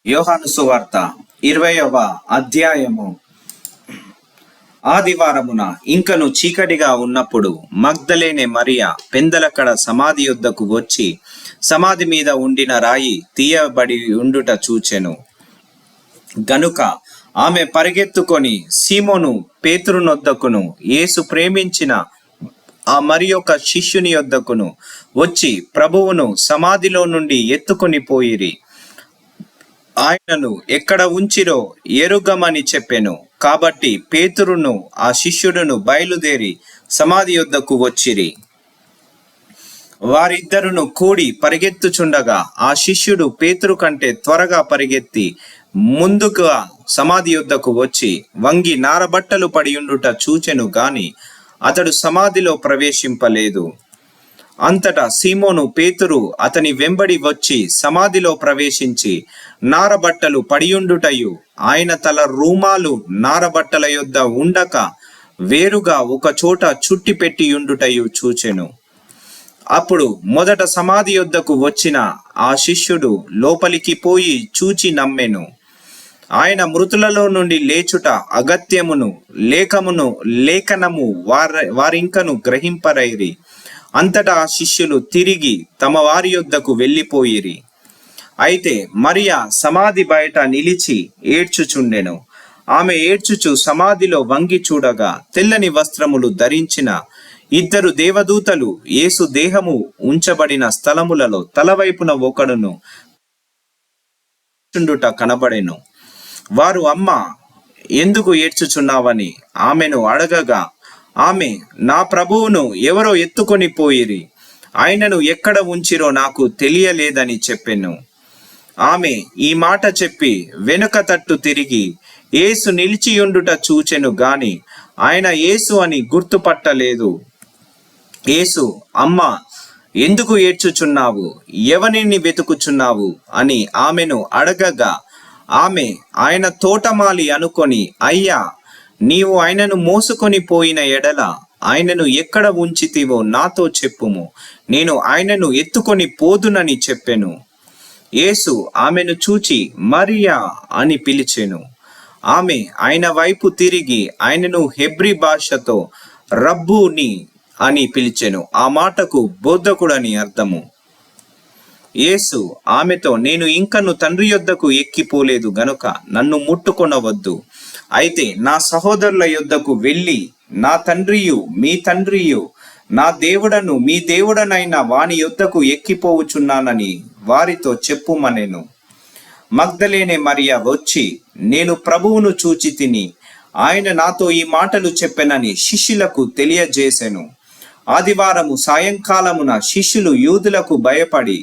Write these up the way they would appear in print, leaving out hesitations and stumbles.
యోహాను సువార్త 20వ అధ్యాయము. ఆదివారమున ఇంకను చీకటిగా ఉన్నప్పుడు మగ్దలేనే మరియ పెందలకడ సమాధి యొద్దకు వచ్చి సమాధి మీద ఉండిన రాయి తీయబడి ఉండుట చూచెను. గనుక ఆమె పరిగెత్తుకొని సీమోను పేతురునొద్దకును యేసు ప్రేమించిన ఆ మరి యొక్క శిష్యుని యొద్దకును వచ్చి ప్రభువును సమాధిలో నుండి ఎత్తుకొని పోయిరి. ఆయనను ఎక్కడ ఉంచిరో ఎరుగమని చెప్పెను. కాబట్టి పేతురును ఆ శిష్యుడును బయలుదేరి సమాధి యొద్దకు వచ్చిరి. వారిద్దరును కూడి పరిగెత్తుచుండగా ఆ శిష్యుడు పేతురు కంటే త్వరగా పరిగెత్తి ముందుగా సమాధి యొద్దకు వచ్చి వంగి నారబట్టలు పడియుండుట చూచెను గాని అతడు సమాధిలో ప్రవేశింపలేదు. అంతటా సీమోను పేతురు అతని వెంబడి వచ్చి సమాధిలో ప్రవేశించి నారబట్టలు పడియుండుటయు ఆయన తల రూమాలు నారబట్టల యొద్ద ఉండక వేరుగా ఒక చోట చుట్టి పెట్టియుండుటయు చూచెను. అప్పుడు మొదట సమాధి యొద్దకు వచ్చిన ఆ శిష్యుడు లోపలికి పోయి చూచి నమ్మెను. ఆయన మృతులలో నుండి లేచుట అగత్యమును లేఖనము వారింకను గ్రహింపరైరి. అంతటా ఆ శిష్యులు తిరిగి తమ వారి యొద్దకు వెళ్ళిపోయిరి. అయితే మరియ సమాధి బయట నిలిచి ఏడ్చుచుండెను. ఆమె ఏడ్చుచు సమాధిలో వంగి చూడగా తెల్లని వస్త్రములు ధరించిన ఇద్దరు దేవదూతలు యేసు దేహము ఉంచబడిన స్థలములలో తలవైపున ఒకడును చుండుట కనబడెను. వారు, అమ్మ, ఎందుకు ఏడ్చుచున్నావని ఆమెను అడగగా ఆమె, నా ప్రభువును ఎవరో ఎత్తుకొని పోయిరి, ఆయనను ఎక్కడ ఉంచిరో నాకు తెలియలేదని చెప్పెను. ఆమె ఈ మాట చెప్పి వెనుక తట్టు తిరిగి యేసు నిలిచియుండుట చూచెను గాని ఆయన యేసు అని గుర్తుపట్టలేదు. యేసు, అమ్మ, ఎందుకు ఏడ్చుచున్నావు, ఎవరిని వెతుకుచున్నావు అని ఆమెను అడగగా ఆమె ఆయన తోటమాలి అనుకొని, అయ్యా, నీవు ఆయనను మోసుకొని పోయిన ఎడల ఆయనను ఎక్కడ ఉంచితివో నాతో చెప్పుము, నేను ఆయనను ఎత్తుకొని పోదునని చెప్పెను. యేసు ఆమెను చూచి మరియా అని పిలిచెను. ఆమె ఆయన వైపు తిరిగి ఆయనను హెబ్రీ భాషతో రబ్బూని అని పిలిచెను. ఆ మాటకు బోధకుడని అర్థము. యేసు ఆమెతో, నేను ఇంకను తండ్రి యొద్దకు ఎక్కిపోలేదు గనుక నన్ను ముట్టుకొనవద్దు. అయితే నా సహోదరుల యొద్దకు వెళ్ళి నా తండ్రియు మీ తండ్రియు, నా దేవుడను మీ దేవుడనైన వాని యొద్దకు ఎక్కిపోవుచున్నానని వారితో చెప్పుమనెను. మగ్దలేనే మరియ వచ్చి, నేను ప్రభువును చూచి తిని ఆయన నాతో ఈ మాటలు చెప్పెనని శిష్యులకు తెలియజేసెను. ఆదివారము సాయంకాలమున శిష్యులు యూదులకు భయపడి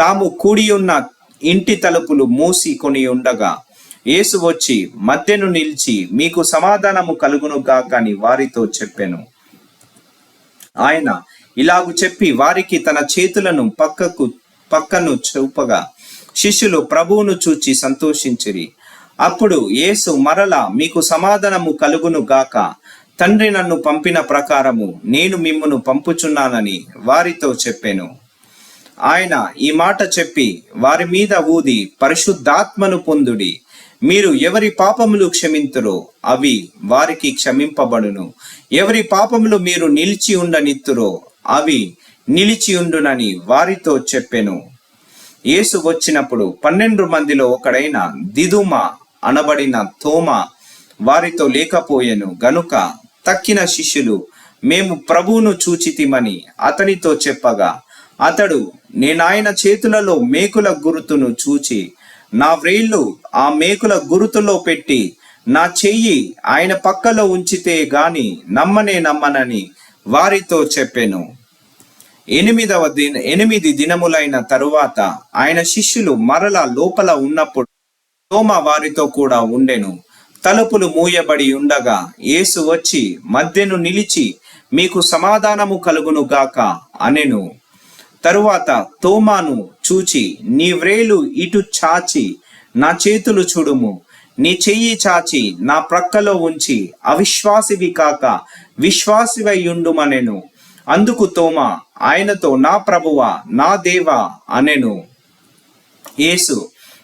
తాము కూడియున్న ఇంటి తలుపులు మూసి కొని ఉండగా యేసు వచ్చి మధ్యను నిలిచి, మీకు సమాధానము కలుగునుగాక అని వారితో చెప్పెను. ఆయన ఇలాగు చెప్పి వారికి తన చేతులను పక్కను చూపగా శిష్యులు ప్రభువును చూచి సంతోషించిరి. అప్పుడు యేసు మరలా, మీకు సమాధానము కలుగునుగాక, తండ్రి నన్ను పంపిన ప్రకారము నేను మిమ్మును పంపుచున్నానని వారితో చెప్పెను. ఆయన ఈ మాట చెప్పి వారి మీద ఊది, పరిశుద్ధాత్మను పొందుడి. మీరు ఎవరి పాపములు క్షమింతురో అవి వారికి క్షమింపబడును, ఎవరి పాపములు మీరు నిలిచి ఉండనిత్తురో అవి నిలిచి ఉండునని వారితో చెప్పెను. యేసు వచ్చినప్పుడు 12 మందిలో ఒకడైన దిదుమ అనబడిన తోమా వారితో లేకపోయెను. గనుక తక్కిన శిష్యులు, మేము ప్రభువును చూచితిమని అతనితో చెప్పగా అతడు, నేనాయన చేతులలో మేకుల గురుతును చూచి నా వ్రేళ్లు ఆ మేకుల గురుతులో పెట్టి నా చెయ్యి ఆయన పక్కలో ఉంచితే గాని నమ్మనని వారితో చెప్పెను. 8 దినములైన తరువాత ఆయన శిష్యులు మరలా లోపల ఉన్నప్పుడు తోమా వారితో కూడా ఉండెను. తలుపులు మూయబడి ఉండగా యేసు వచ్చి మధ్యను నిలిచి, మీకు సమాధానము కలుగును గాక అనెను. తరువాత తోమాను చూచి, నీ వ్రేలు ఇటు చాచి నా చేతులు చూడుము, నీ చెయ్యి చాచి నా ప్రక్కలో ఉంచి అవిశ్వాసివి కాక విశ్వాసివై ఉండుమనెను. అందుకు తోమా ఆయనతో, నా ప్రభువా, నా దేవా అనెను. యేసు,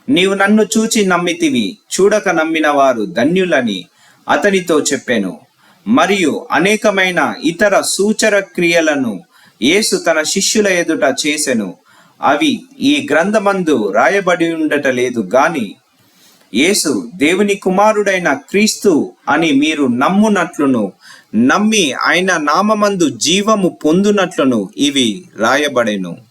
నీవు నన్ను చూచి నమ్మితివి, చూడక నమ్మిన వారు ధన్యులని అతనితో చెప్పెను. మరియు అనేకమైన ఇతర సూచర క్రియలను యేసు తన శిష్యుల ఎదుట చేసెను. అవి ఈ గ్రంథమందు రాయబడి ఉండటలేదు గాని యేసు దేవుని కుమారుడైన క్రీస్తు అని మీరు నమ్మునట్లును, నమ్మి ఆయన నామమందు జీవము పొందునట్లును ఇవి రాయబడెను.